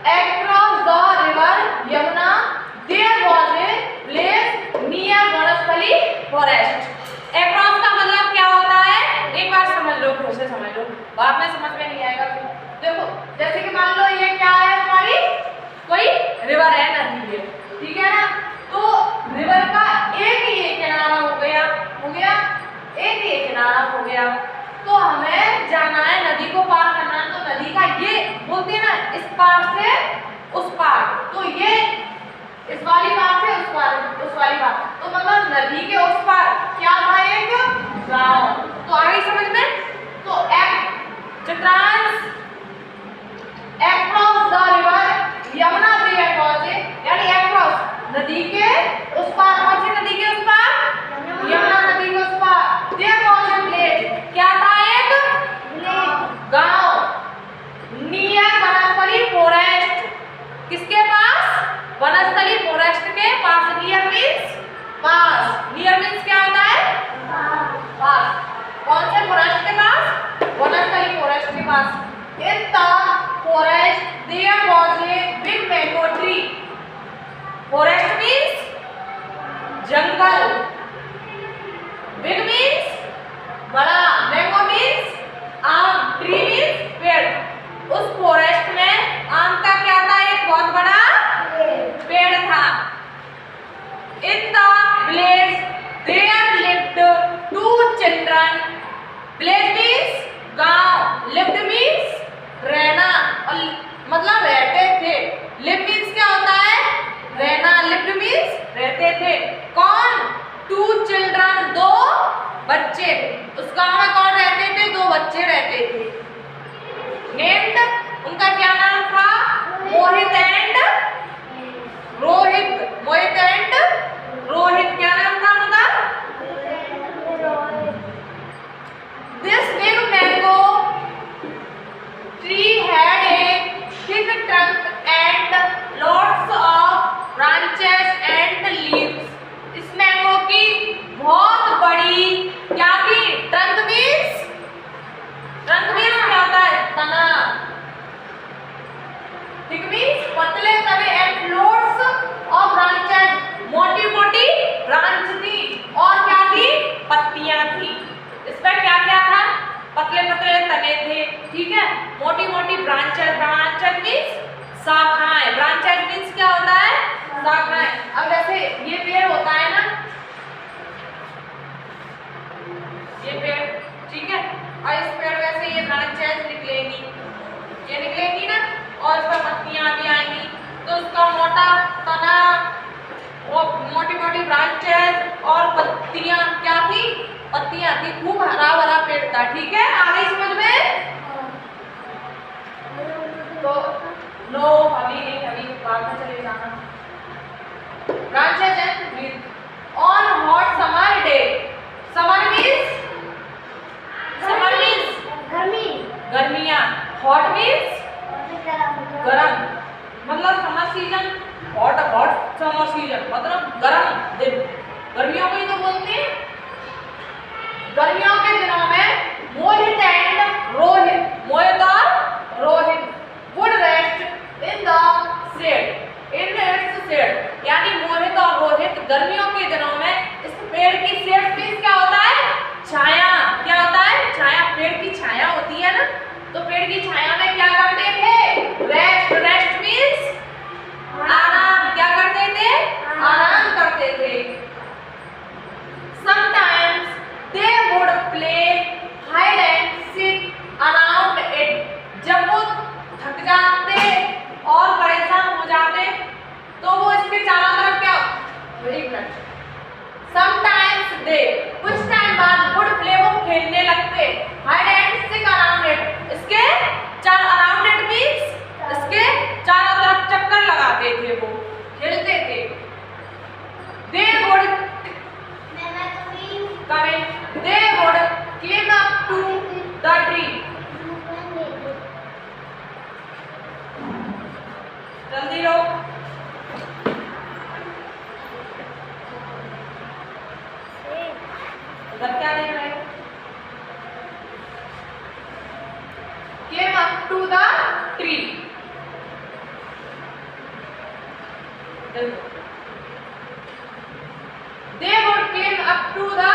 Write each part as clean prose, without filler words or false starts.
across the river Yamuna there was a place near Banasthali forest. Across का मतलब क्या होता है? एक बार समझ लो, फिर से समझ लो, बाद में समझ में नहीं आएगा। देखो जैसे कि मान लो ये क्या है, हमारी कोई रिवर है, नदी है, ठीक है ना। तो रिवर का एक ही किनारा हो गया, एक ही किनारा हो गया। तो हमें जाना है, नदी को पार करना है। तो नदी का ये बोलते हैं ना, इस पार से उस पार, तो ये इस वाली पार से उस वाली पार, तो मतलब नदी के उस पार क्या था, एक गांव। तो आगे समझ में, तो Chitransh across the river Yamuna there was a, यानी across नदी के उस पार, कौन सी नदी के उस पार, यमुना नदी के उस पार, there was a place, क्या था, एक गांव, near वनस्थली forest, किसके पास, वनस्थली फॉरेस्ट के पास। नियर मींस पास, नियर मींस क्या होता है, पास। कौन से फॉरेस्ट के पास, वनस्थली फॉरेस्ट के पास। In the forest there was a big mango tree. Forest means जंगल, बिग मींस बड़ा, मैंगो मींस आम, ट्री मींस पेड़। उस फॉरेस्ट में आम का क्या था, एक बहुत बड़ा पेड़ था। In the village there lived two children. Village means गांव, lived means रहना, और मतलब रहते थे। live means क्या होता है, रहना, lived means रहते थे। कौन, two children, दो बच्चे। उस गांव में कौन रहते थे, दो बच्चे रहते थे। Named, उनका क्या नाम था, मोहित एंड रोहित। मोहित एंड रोहित, क्या नाम था उनका। This big mango tree had a thick trunk and lots of branches and leaves. इस मैंगो की बहुत बड़ी क्या थी, ट्रंक मींस, ट्रंक मींस क्या होता है, तना। थिक मींस पतले तने, एंड लोट्स ऑफ ब्रांचेस, मोटी मोटी ब्रांच थी, और क्या थी, पत्तियां थी। इस पर क्या क्या था, पतले पतले तने थे, ठीक है, मोटी मोटी ब्रांचेस। ब्रांचेस मींस शाखाएं, ब्रांचेस मींस क्या होता है, शाखाएं। अब जैसे ये पेड़ होता है ना, ये पेड़, ठीक है, और इस पेड़ में से ये ब्रांचेस निकलेगी, ये निकलेगी ना, और इस पर पत्तियां भी आएंगी। तो उसका मोटा तना, वो मोटी मोटी ब्रांचेस और पत्तियां क्या थी, पत्तियां थी, खूब हरा भरा पेड़ था, ठीक है। आगे समझ में, तो नो अभी नहीं, अभी बाद में चले जाना। Branches and leaves on hot summer day. Summer means, summer means गर्मी, गर्मियां, हॉट मींस गरम, मतलब summer season, hot summer season मतलब गरम दिन। गर्मियों को ही तो बोलते हैं। गर्मियों के दिनों में मोहित एंड रोहित, मोहित और Rohit would rest in the shed, in its shed, यानी मोहित और रोहित गर्मियों के दिनों में इस पेड़ की शेड मींस क्या होता है, छाया। क्या होता है, छाया, पेड़ की छाया होती है ना, तो पेड़ की छाया में क्या करते थे, रेस्ट। रेस्ट मींस आराम, क्या करते थे, आराम करते थे। Sometimes they would play hide and seek around it. जब वो थक जाते और परेशान हो जाते, तो वो इसके चारों तरफ क्या, एक मिनट, Sometimes they, कुछ टाइम बाद would play, वो खेलने लगते, hide and seek around it, इसके चार, around it means इसके चारों तरफ चक्कर लगाते थे, वो खेलते थे। They would they would climb up to the tree. जल्दी लो, उधर क्या देख रहे हो, came up to the tree. They would climb up to the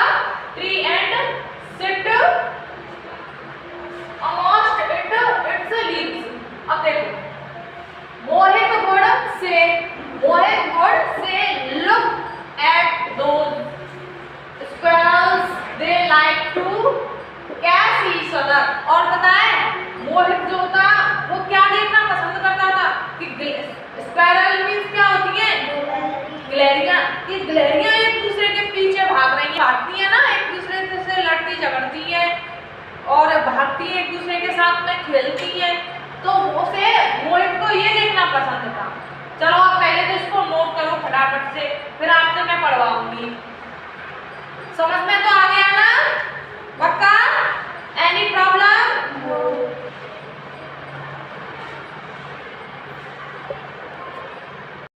tree and sit amongst its leaves. अब देखो, मोहित would say look at those squirrels, they like to catch each other. और बताएं, मोहित जो था वो क्या देखना पसंद करता था कि स्क्वायरल मीन्स क्या होती है, गिलहरियां, कि गिलहरियां एक दूसरे के पीछे भागती है ना, एक दूसरे से लड़ती झगड़ती है और भागती है, एक दूसरे के साथ में खेलती है, तो उसे मोहित को ये देखना पसंद था। चलो आप पहले तो इसको नोट करो फटाफट से, फिर आपसे मैं पढ़वाऊंगी। समझ में तो आ गया ना? पक्का?